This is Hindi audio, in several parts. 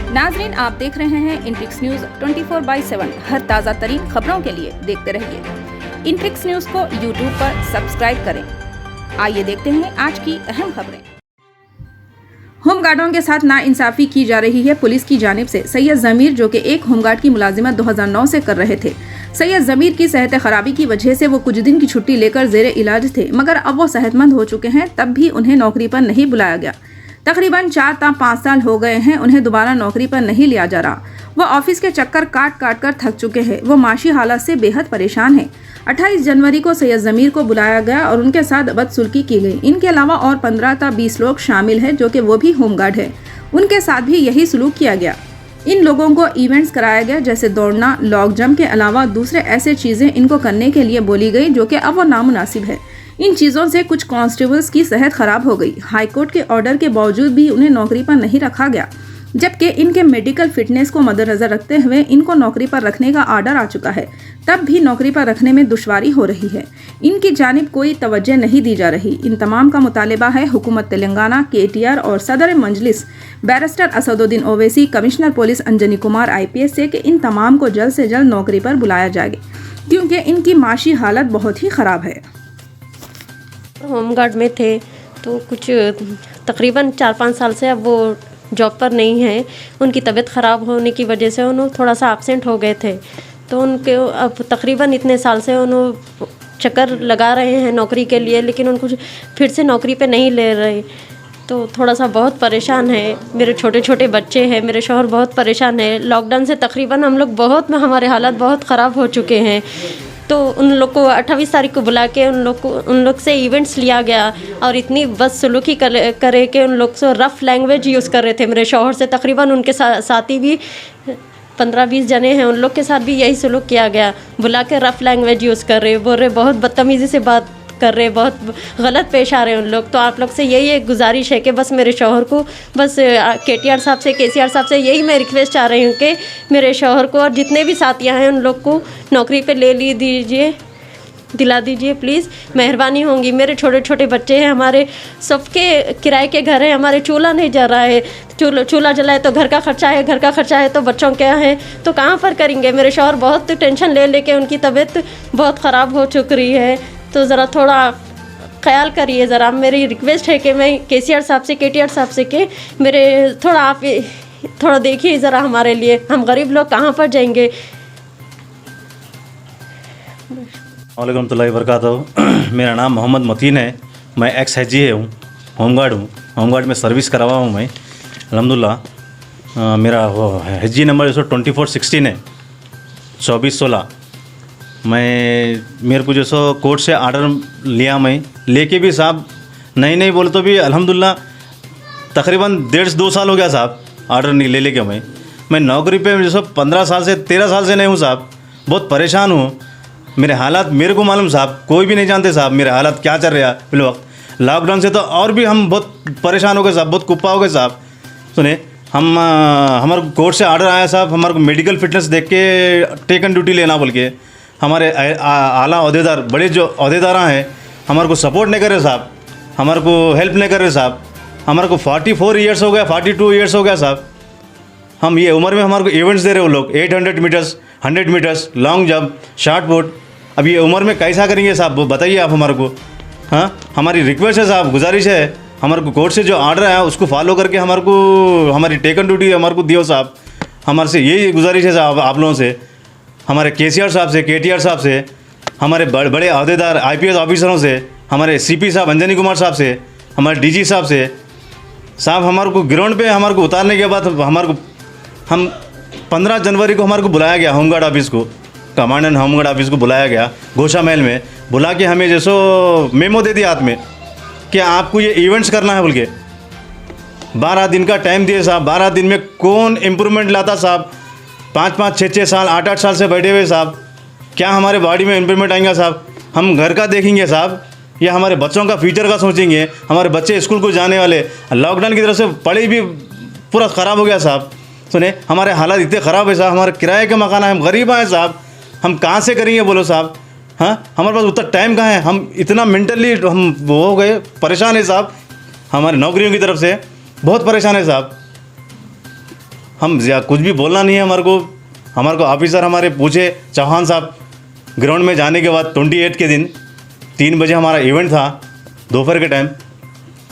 नाजरीन, आप देख रहे हैं इनफिक्स न्यूज 24/7। हर ताज़ा तरीन खबरों के लिए देखते रहिए इनफिक्स न्यूज को यूट्यूब पर सब्सक्राइब करें। आइए देखते हैं आज की अहम खबरें। होमगार्डों के साथ नाइंसाफी की जा रही है पुलिस की जानिब से। सैयद जमीर, जो कि एक होमगार्ड की मुलाजिमत 2009 से कर रहे थे। सैयद जमीर की सेहत खराबी की वजह से वो कुछ दिन की छुट्टी लेकर जेर इलाज थे, मगर अब वो सेहतमंद हो चुके हैं, तब भी उन्हें नौकरी पर नहीं बुलाया गया। तकरीबन 4 ता 5 साल हो गए हैं, उन्हें दोबारा नौकरी पर नहीं लिया जा रहा। वो ऑफिस के चक्कर काट काट कर थक चुके हैं। वो माशी हालत से बेहद परेशान हैं। 28 जनवरी को सैयद जमीर को बुलाया गया और उनके साथ बदसुल्की की गई। इनके अलावा और 15 ता 20 लोग शामिल हैं, जो कि वो भी होमगार्ड है। उनके साथ भी यही सलूक किया गया। इन लोगों को इवेंट्स कराया गया, जैसे दौड़ना, लॉन्ग जंप के अलावा दूसरे ऐसे चीजें इनको करने के लिए बोली गई, जो कि अब वो नामुनासिब है। इन चीज़ों से कुछ कांस्टेबल्स की सेहत खराब हो गई। हाईकोर्ट के ऑर्डर के बावजूद भी उन्हें नौकरी पर नहीं रखा गया, जबकि इनके मेडिकल फिटनेस को मद्देनजर रखते हुए इनको नौकरी पर रखने का ऑर्डर आ चुका है, तब भी नौकरी पर रखने में दुश्वारी हो रही है। इनकी जानिब कोई तवज्जो नहीं दी जा रही। इन तमाम का मुतालिबा है हुकूमत तेलंगाना, KTR और सदर Majlis barrister Asaduddin Owaisi, commissioner police Anjani Kumar IPS से कि इन तमाम को जल्द से जल्द नौकरी पर बुलाया जाए, क्योंकि इनकी माशी हालत बहुत ही ख़राब है। होमगार्ड में थे तो कुछ तकरीबन 4-5 साल से अब वो जॉब पर नहीं है। उनकी तबीयत ख़राब होने की वजह से उन्होंने थोड़ा सा एब्सेंट हो गए थे, तो उनके अब तकरीबन इतने साल से उन्होंने चक्कर लगा रहे हैं नौकरी के लिए, लेकिन उनको फिर से नौकरी पे नहीं ले रहे, तो थोड़ा सा बहुत परेशान है। मेरे छोटे छोटे बच्चे हैं, मेरे शौहर बहुत परेशान है। लॉकडाउन से तकरीबन हम लोग हमारे हालात बहुत ख़राब हो चुके हैं। तो उन लोग को 28 तारीख को बुला के उन लोग से इवेंट्स लिया गया और इतनी बदसलूकी करे कि उन लोग से रफ़ लैंग्वेज यूज़ कर रहे थे। मेरे शौहर से तकरीबन उनके साथी भी 15-20 जने हैं, उन लोग के साथ भी यही सलूक किया गया। बुला के रफ़ लैंग्वेज यूज़ कर रहे, बोल रहे, बहुत बदतमीज़ी से बात कर रहे, बहुत गलत पेश आ रहे हैं उन लोग। तो आप लोग से यही एक गुजारिश है कि बस मेरे शौहर को, बस KTR साहब से, KCR साहब से यही मैं रिक्वेस्ट चाह रही हूँ कि मेरे शौहर को और जितने भी साथियाँ हैं उन लोग को नौकरी पे दिला दीजिए प्लीज़, मेहरबानी होंगी। मेरे छोटे छोटे बच्चे हैं, हमारे सबके किराए के घर हैं, हमारे चूल्हा नहीं जल रहा है। चूल्हा जलाए तो घर का खर्चा है, तो बच्चों क्या है, तो कहाँ पर करेंगे। मेरे शौहर बहुत टेंशन ले उनकी तबीयत बहुत ख़राब हो चुकी है, तो ज़रा थोड़ा ख्याल करिए। ज़रा मेरी रिक्वेस्ट है कि मैं KCR साहब से, KTR साहब से कि मेरे आप थोड़ा देखिए ज़रा हमारे लिए, हम गरीब लोग कहाँ पर जाएंगे। वालेकुम रहमतुल्लाहि व बरकातहू। मेरा नाम मोहम्मद मतीन है, मैं XHG हूँ, होमगार्ड हूँ। होमगार्ड में सर्विस करा हुआ हूँ मैं, अल्हम्दुलिल्लाह। मेरा वो HG नंबर 2416 है, 2416। मेरे को जैसो कोर्ट से आर्डर लिया, मैं लेके भी साहब नहीं बोले तो भी अल्हम्दुलिल्लाह तकरीबन 1.5-2 साल हो गया साहब आर्डर नहीं लेके। मैं नौकरी पे जैसो 15 साल से 13 साल से नहीं हूँ साहब, बहुत परेशान हूँ। मेरे हालात मेरे को मालूम साहब, कोई भी नहीं जानते साहब मेरे हालात क्या चल रहा है फिल वक्त। लॉकडाउन से तो और भी हम बहुत परेशान हो गए साहब, बहुत कुप्पा हो गए साहब। सुने, हमारे कोर्ट से आर्डर आया साहब, हमारे को मेडिकल फिटनेस देख के टेकन ड्यूटी लेना बोल के। हमारे आला अहदेदार, बड़े जो अहदेदार हैं, हमारे को सपोर्ट नहीं कर रहे साहब, हमारे को हेल्प नहीं कर रहे साहब। हमारे को 44 ईयर्स हो गया, 42 ईयर्स हो गया साहब। हम ये उम्र में हमारे को इवेंट्स दे रहे वो लोग, 800 metres, 100 metres, long jump, shot put. अब ये उम्र में कैसा करेंगे साहब, वो बताइए आप हमारे को। हाँ, हमारी रिक्वेस्ट है साहब, गुजारिश है, हमारे को कोर्ट से जो आर्डर आया उसको फॉलो करके हमारे को हमारी टेकन ड्यूटी हमारे को दियो साहब। हमारे से यही गुजारिश है साहब आप लोगों से, हमारे KCR साहब से, KTR साहब से, हमारे बड़े अहदेदार IPS ऑफिसरों से, हमारे CP साहब अंजनी कुमार साहब से, हमारे DG साहब से। साहब हमारे को ग्राउंड पे हमारे को उतारने के बाद हम 15 जनवरी को हमारे को बुलाया गया होमगार्ड ऑफिस को, कमांडेंट होमगार्ड ऑफिस को बुलाया गया घोषा महल में। बुला के हमें जैसो मेमो दे दिया हाथ में कि आपको ये इवेंट्स करना है बोल के। 12 दिन का टाइम दिए साहब। 12 दिन में कौन इम्प्रूवमेंट लाता साहब? 5-5, 6-6 साल, 8-8 साल से बैठे हुए साहब, क्या हमारे बॉडी में इम्प्रूवमेंट आएंगे साहब? हम घर का देखेंगे साहब या हमारे बच्चों का फ्यूचर का सोचेंगे? हमारे बच्चे स्कूल को जाने वाले, लॉकडाउन की तरफ से पढ़ाई भी पूरा ख़राब हो गया साहब। सुने, हमारे हालात इतने ख़राब है साहब, हमारे किराए के मकान है, हम गरीब हैं साहब, हम कहाँ से करेंगे बोलो साहब? हाँ, हमारे पास उतना टाइम कहाँ है? हम इतना मेंटली हम वो हो गए, परेशान है साहब, हमारी नौकरियों की तरफ से बहुत परेशान है साहब। हम कुछ भी बोलना नहीं है हमारे को ऑफिसर हमारे पूछे चौहान साहब ग्राउंड में जाने के बाद 28 के दिन 3 बजे हमारा इवेंट था दोपहर के टाइम।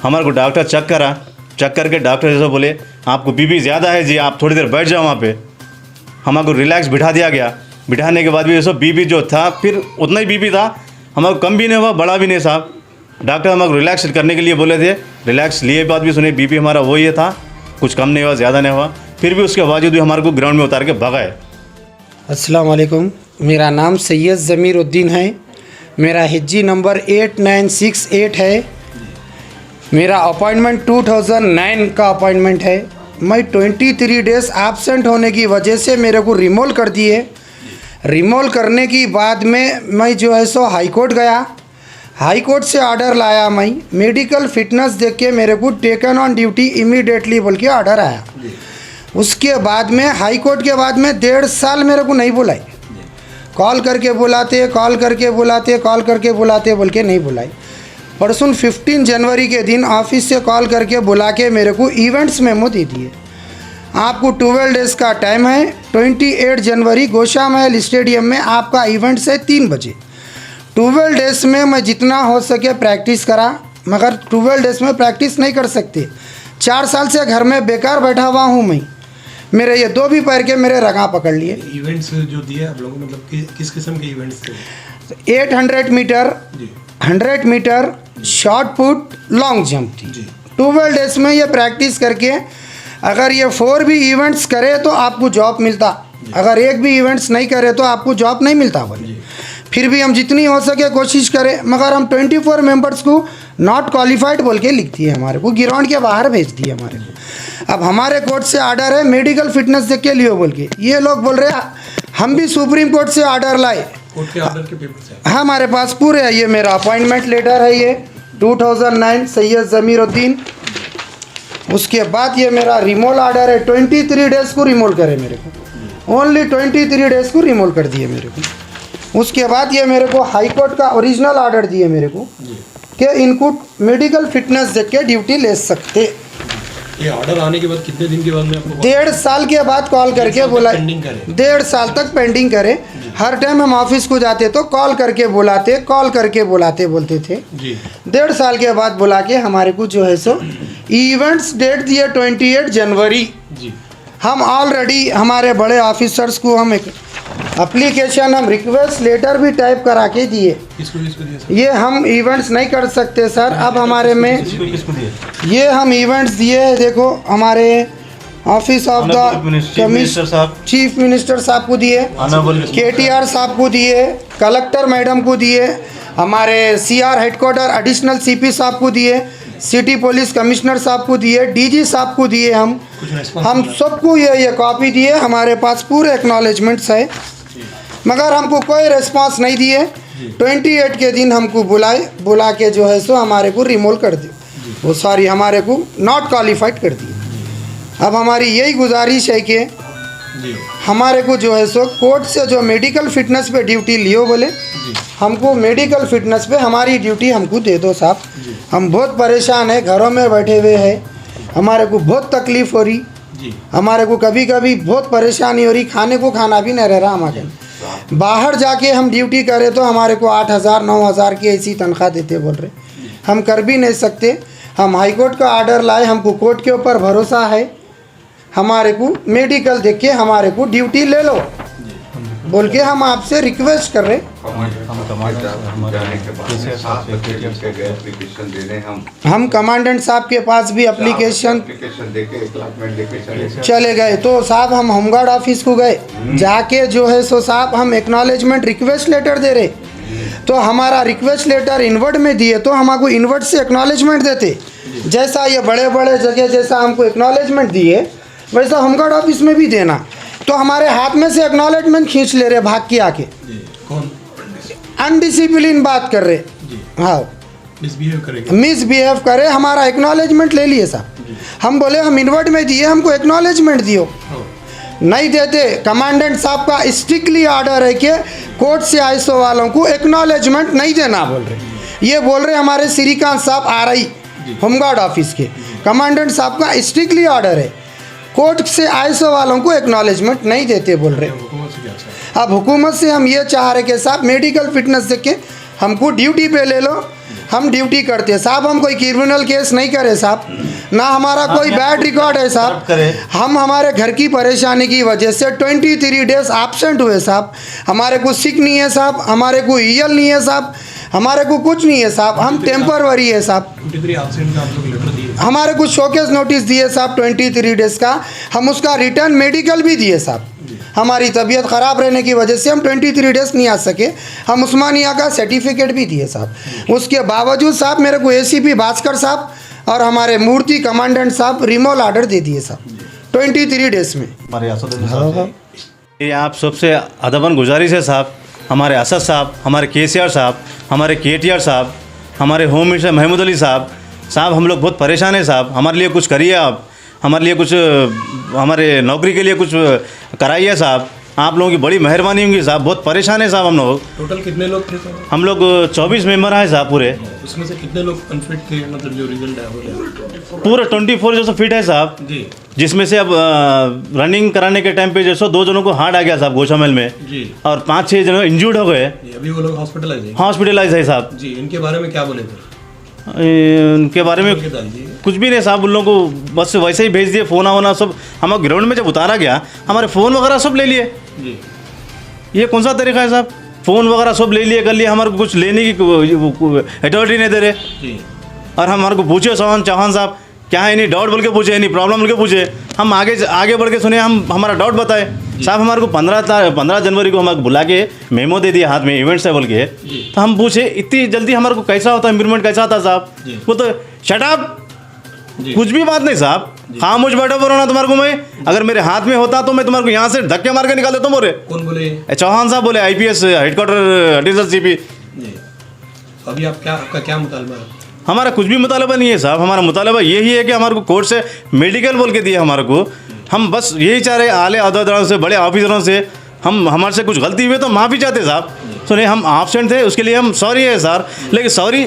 हमारे को डॉक्टर चेक करके डॉक्टर जैसे बोले आपको बीपी ज़्यादा है जी, आप थोड़ी देर बैठ जाओ वहाँ पे। हमारे को रिलैक्स बिठा दिया गया। बिठाने के बाद भी जैसे बीपी जो था फिर उतना ही बीपी था, हमारे को कम भी नहीं हुआ बड़ा भी नहीं साहब। डॉक्टर हमारे को रिलैक्स करने के लिए बोले थे, रिलैक्स लिए बात भी सुने, बीपी हमारा वो ये था, कुछ कम नहीं हुआ ज़्यादा नहीं हुआ। फिर भी उसके बावजूद भी हमारे को ग्राउंड में उतार के भगाए। अस्सलाम वालेकुम, मेरा नाम सैयद ज़मीर उद्दीन है। मेरा हिज्जी नंबर 8968 है। मेरा अपॉइंटमेंट 2009 का अपॉइंटमेंट है। मैं 23 डेज़ एब्सेंट होने की वजह से मेरे को रिमोल कर दिए। रिमोल करने की बाद में मैं जो है सो हाई कोर्ट गया। हाई कोर्ट से ऑर्डर लाया। मैं मेडिकल फिटनेस देख के मेरे को टेकन ऑन ड्यूटी इमीडिएटली बोल के ऑर्डर आया। उसके बाद में हाई कोर्ट के बाद में 1.5 साल मेरे को नहीं बुलाए। कॉल करके बुलाते बोल के नहीं बुलाए। परसों 15 जनवरी के दिन ऑफिस से कॉल करके बुला के मेरे को इवेंट्स मेमो दे दिए। आपको 12 डेज़ का टाइम है। 28 जनवरी गोशा महल स्टेडियम में आपका इवेंट्स है 3 बजे। 12 डेज़ में मैं जितना हो सके प्रैक्टिस करा, मगर 12 डेज़ में प्रैक्टिस नहीं कर सकते। 4 साल से घर में बेकार बैठा हुआ हूँ मैं। मेरे ये 2 भी पैर के मेरे रगा पकड़ लिए। इवेंट्स जो दिए आप लोगों को, मतलब किस किस्म के इवेंट्स थे? 800 metre, 100 metre, shot put, long jump थी। 12 डेज़ में ये प्रैक्टिस करके अगर ये 4 भी इवेंट्स करे तो आपको जॉब मिलता, अगर एक भी इवेंट्स नहीं करे तो आपको जॉब नहीं मिलता बोले। फिर भी हम जितनी हो सके कोशिश करें, मगर हम 24 मेंबर्स को नॉट क्वालिफाइड बोल के लिख दिए, हमारे को ग्राउंड के बाहर भेज दिए हमारे को। अब हमारे कोर्ट से ऑर्डर है मेडिकल फिटनेस देख के लियो बोल के। ये लोग बोल रहे हैं हम भी सुप्रीम कोर्ट से ऑर्डर लाए। कोर्ट के ऑर्डर के पेपर्स हैं? हाँ, हमारे पास पूरे है। ये मेरा अपॉइंटमेंट लेटर है, ये 2009 सैयद ज़मीर उद्दीन। उसके बाद ये मेरा रिमोल ऑर्डर है। 23 डेज़ को रिमोल करे मेरे को, ओनली 23 डेज़ को रिमोल कर दिए मेरे को। उसके बाद ये मेरे को हाई कोर्ट का ओरिजिनल ऑर्डर दिए मेरे को कि इनको मेडिकल फिटनेस देख के ड्यूटी ले सकते। ये ऑर्डर आने के बाद कितने दिन के बाद में आपको? 1.5 साल के बाद कॉल करके बोला, पेंडिंग करे? 1.5 साल तक पेंडिंग करे। हर टाइम हम ऑफिस को जाते तो कॉल करके बुलाते बोलते थे। 1.5 साल के बाद बुला के हमारे को जो है सो इवेंट्स डेट दिए 28 जनवरी। हम ऑलरेडी हमारे बड़े ऑफिसर्स को हम एक एप्लीकेशन, हम रिक्वेस्ट लेटर भी टाइप करा के दिए। किसको दिए सर? ये हम इवेंट्स नहीं कर सकते सर। अब हमारे में किसको दिए? ये हम इवेंट्स दिए, देखो हमारे office of the chief minister साहब को दिए, KTR साहब को दिए, कलेक्टर मैडम को दिए, हमारे CR हेडक्वार्टर एडिशनल CP साहब को दिए, सिटी पुलिस कमिश्नर साहब को दिए, DG साहब को दिए। हम सबको ये कॉपी दिए। हमारे पास पूरे एक्नॉलेजमेंट्स है, मगर हमको कोई रिस्पांस नहीं दिए। 28 के दिन हमको बुला के जो है सो हमारे को रिमोल कर दिए, वो सॉरी हमारे को नॉट क्वालिफाइड कर दिए। अब हमारी यही गुजारिश है कि हमारे को जो है सो कोर्ट से जो मेडिकल फिटनेस पे ड्यूटी लियो बोले, हमको मेडिकल फिटनेस पे हमारी ड्यूटी हमको दे दो साहब। हम बहुत परेशान हैं, घरों में बैठे हुए हैं, हमारे को बहुत तकलीफ़ हो रही, हमारे को कभी कभी बहुत परेशानी हो रही, खाने को खाना भी नहीं रह रहा हमारे। बाहर जाके हम ड्यूटी करें तो हमारे को 8,000 9,000 की ऐसी तनख्वाह देते बोल रहे, हम कर भी नहीं सकते। हम हाई कोर्ट का ऑर्डर लाए, हमको कोर्ट के ऊपर भरोसा है, हमारे को मेडिकल देख के हमारे को ड्यूटी ले लो बोल के हम आपसे रिक्वेस्ट कर रहे। हम कमांडेंट साहब के पास भी एप्लीकेशन चले गए, तो साहब हम होमगार्ड ऑफिस को गए, जाके जो है सो साहब हम एक्नॉलेजमेंट रिक्वेस्ट लेटर दे रहे, तो हमारा रिक्वेस्ट लेटर इनवर्ड में दिए तो हमको इनवर्ड से एक्नॉलेजमेंट देते। जैसा ये बड़े बड़े जगह जैसा हमको एक्नॉलेजमेंट दिए वैसा होमगार्ड ऑफिस में भी देना। तो हमारे हाथ में से एक्नॉलेजमेंट खींच ले रहे भाग के आके, अनडिसिप्लिन बात कर रहे, हाँ मिसबिहेव करे, हमारा एक्नॉलेजमेंट ले लिए साहब। हम बोले हम इनवर्ड में दिए, हमको एक्नॉलेजमेंट दियो, नहीं देते। कमांडेंट साहब का स्ट्रिक्टली ऑर्डर है कि कोर्ट से ISO वालों को एक्नॉलेजमेंट नहीं देना बोल रहे। ये बोल रहे हमारे श्रीकांत साहब RI होमगार्ड ऑफिस के, कमांडेंट साहब का स्ट्रिक्टली ऑर्डर है। कोर्ट से आईएसओ वालों को एक्नॉलेजमेंट नहीं देते बोल रहे। हुकूमत से क्या चाहते अब हुकूमत से हम ये चाह रहे कि साहब मेडिकल फिटनेस देख के हमको ड्यूटी पे ले लो, हम ड्यूटी करते हैं साहब। हम कोई क्रिमिनल केस नहीं करे साहब, ना हमारा कोई बैड रिकॉर्ड है साहब। हम हमारे घर की परेशानी की वजह से 23 डेज एब्सेंट हुए साहब। हमारे को सिक नहीं है साहब, हमारे को ईएल नहीं है साहब, हमारे को कुछ नहीं है साहब, हम टेम्परवरी है साहब। 23 एब्सेंट का आप लोग लेटर दिए? हमारे को शोकेस नोटिस दिए साहब 23 डेज का, हम उसका रिटर्न मेडिकल भी दिए साहब। हमारी तबीयत ख़राब रहने की वजह से हम 23 डेज नहीं आ सके, हम उस्मानिया का सर्टिफिकेट भी दिए साहब। उसके बावजूद साहब मेरे को एसीपी भास्कर साहब और हमारे मूर्ति कमांडेंट साहब रिमूवल ऑर्डर दे दिए साहब 23 डेज में। हमारे असद साहब से ये आप सबसे अदबन गुजारिश है साहब, हमारे असद साहब, हमारे केसीआर साहब, हमारे केटीआर साहब, हमारे होम मिनिस्टर महमूद अली साहब, हम लोग बहुत परेशान हैं साहब, हमारे लिए कुछ करिए आप, हमारे लिए कुछ, हमारे नौकरी के लिए कुछ कराइए साहब, आप लोगों की बड़ी मेहरबानी होगी साहब, बहुत परेशान है साहब हम लोग। टोटल कितने लोग थे सर? हम लोग 24 मेंबर हैं साहब पूरे। उसमें से कितने लोग अनफिट थे, मतलब जो रिजल्ट है हो गया? पूरे 24 जैसे फिट है साहब जी जिसमें से अब रनिंग कराने के टाइम पे जैसे 2 जनों को हार्ट आ गया साहब गोशामेल में जी, और 5-6 जनों इंजूर्ड हो गए, अभी वो लोग हॉस्पिटलाइज है? हॉस्पिटलाइज है साहब। जी, इनके बारे में क्या बोले थे? उनके बारे में कुछ भी नहीं साहब, उन लोगों को बस वैसे ही भेज दिए, फ़ोन वोना सब। हम ग्राउंड में जब उतारा गया हमारे फ़ोन वगैरह सब ले लिए। जी, ये कौन सा तरीका है साहब, फ़ोन वगैरह सब ले लिए कर लिए, हमारे को कुछ लेने की अथॉरिटी नहीं दे रहे। जी, और हमारे को पूछे चौहान साहब क्या है, नहीं डाउट बोल के पूछे, नहीं प्रॉब्लम बोल के पूछे, हम आगे बढ़ के सुने, हम हमारा डाउट बताए साहब। हमारे को 15 जनवरी को हमारे बुला के मेमो दे दिया हाथ में, इवेंट्स है बोल के। तो हम पूछे इतनी जल्दी हमारे को कैसा होता है, इम्प्रूवमेंट कैसा था साहब? वो तो शट अप, कुछ भी बात नहीं साहब, खामोश बैठो बोलो ना। तुम्हारे को मैं अगर मेरे हाथ में होता तो मैं तुम्हारे को यहाँ से धक्के मार के निकाल देता हूँ। बोले कौन बोले? चौहान साहब बोले, IPS हेडक्वार्टर एडिशनल CP। जी, अभी आपका क्या मुतालबा है? हमारा कुछ भी मुतालबा नहीं है साहब, हमारा मुतालबा यही है कि हमारे को कोर्ट से मेडिकल बोल के दिया हमारे को। हम बस यही चाह रहे आले अहदेदारों से, बड़े ऑफिसरों से, हम हमारे से कुछ गलती हुई तो माफ़ी चाहते साहब। सुनिए हम एब्सेंट थे उसके लिए हम सॉरी है सर, लेकिन सॉरी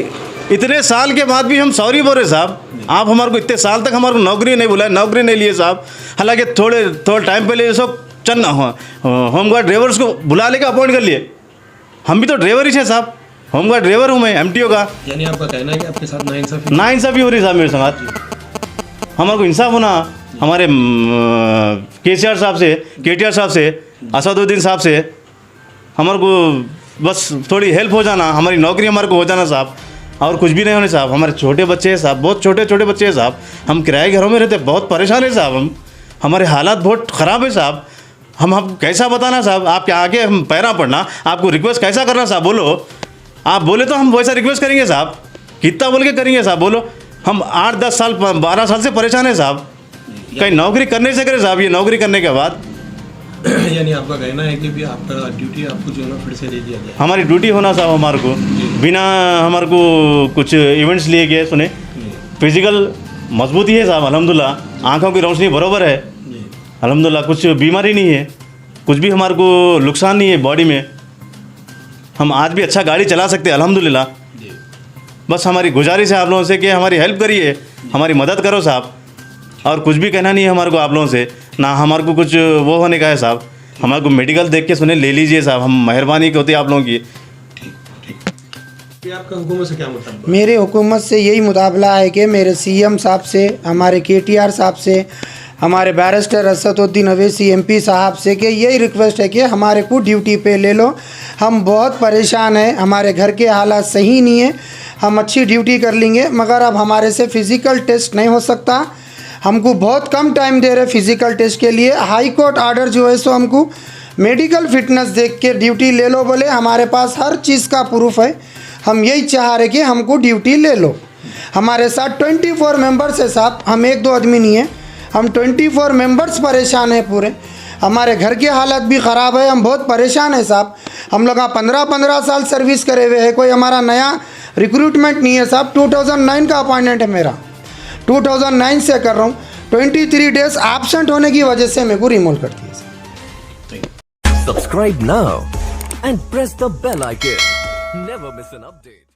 इतने साल के बाद भी हम सॉरी बोल रहे साहब। आप हमारे को इतने साल तक हमारे को नौकरी नहीं बुलाए, नौकरी नहीं लिए साहब। हालांकि थोड़े टाइम पहले सब चंद होमगार्ड ड्राइवर्स को बुला लेकर अपॉइंट कर लिए। हम भी तो ड्राइवर ही है साहब, होमगार्ड ड्राइवर हूँ मैं MTO का। यानी आपका कहना है कि आपके साथ नाइंसाफी नाइंसाफी हो रही साहब मेरे साथ। हमारे को इंसाफ होना, हमारे केसीआर साहब से, केटीआर साहब से, असदुद्दीन साहब से हमारे को बस थोड़ी हेल्प हो जाना, हमारी नौकरी हमारे को हो जाना साहब, और कुछ भी नहीं होने साहब। हमारे छोटे बच्चे हैं साहब, बहुत छोटे बच्चे हैं साहब, हम किराए घरों में रहते, बहुत परेशान है साहब। हमारे हालात बहुत ख़राब है साहब। हम कैसा बताना साहब, आप क्या आगे हम पैरा पड़ना, आपको रिक्वेस्ट कैसा करना साहब? बोलो, आप बोले तो हम वैसा रिक्वेस्ट करेंगे साहब, कितना बोल के करेंगे साहब? बोलो, हम 8-10 साल 12 साल से परेशान है साहब, कहीं नौकरी करने से करे साहब। ये नौकरी करने के बाद यानी आपका कहना है कि भी आपका ड्यूटी आपको जो है ना फिर से दे दिया गया? हमारी ड्यूटी होना साहब, हमारे को बिना हमारे को कुछ इवेंट्स लिए गए। सुने फिजिकल मजबूती है साहब अल्हम्दुलिल्लाह, आँखों की रोशनी बराबर है अल्हम्दुलिल्लाह, कुछ बीमारी नहीं है, कुछ भी हमारे को नुकसान नहीं है बॉडी में। हम आज भी अच्छा गाड़ी चला सकते हैं अल्हम्दुलिल्लाह। बस हमारी गुजारिश है आप लोगों से कि हमारी हेल्प करिए, हमारी मदद करो साहब। और कुछ भी कहना नहीं है हमारे को आप लोगों से, ना हमारे को कुछ वो होने का है साहब। हमारे को मेडिकल देख के सुने ले लीजिए साहब, हम मेहरबानी होती है आप लोगों की। आपका हुकूमत से क्या मुताबिक? मेरे हुकूमत से यही मुकाबला है कि मेरे CM साहब से, हमारे KTR साहब से, हमारे बैरिस्टर असदुद्दीन अवैसी MP साहब से कि यही रिक्वेस्ट है कि हमारे को ड्यूटी पे ले लो। हम बहुत परेशान हैं, हमारे घर के हालात सही नहीं है, हम अच्छी ड्यूटी कर लेंगे मगर अब हमारे से फ़िज़िकल टेस्ट नहीं हो सकता। हमको बहुत कम टाइम दे रहे फ़िज़िकल टेस्ट के लिए। हाई कोर्ट आर्डर जो है सो हमको मेडिकल फिटनेस देख के ड्यूटी ले लो बोले, हमारे पास हर चीज़ का प्रूफ है। हम यही चाह रहे कि हमको ड्यूटी ले लो। हमारे साथ 24 मेंबर्स है साहब, हम 1-2 आदमी नहीं है, हम 24 मेंबर्स परेशान हैं पूरे। हमारे घर के हालत भी ख़राब है, हम बहुत परेशान हैं साहब। हम लोग 15-15 साल सर्विस करे हुए हैं, कोई हमारा नया रिक्रूटमेंट नहीं है साहब। 2009 का अपॉइंटमेंट है मेरा, 2009 से कर रहा हूँ। 23 डेज एब्सेंट होने की वजह से मेरे को रिमूव कर दिया। Subscribe now and press the bell icon. Never miss an update.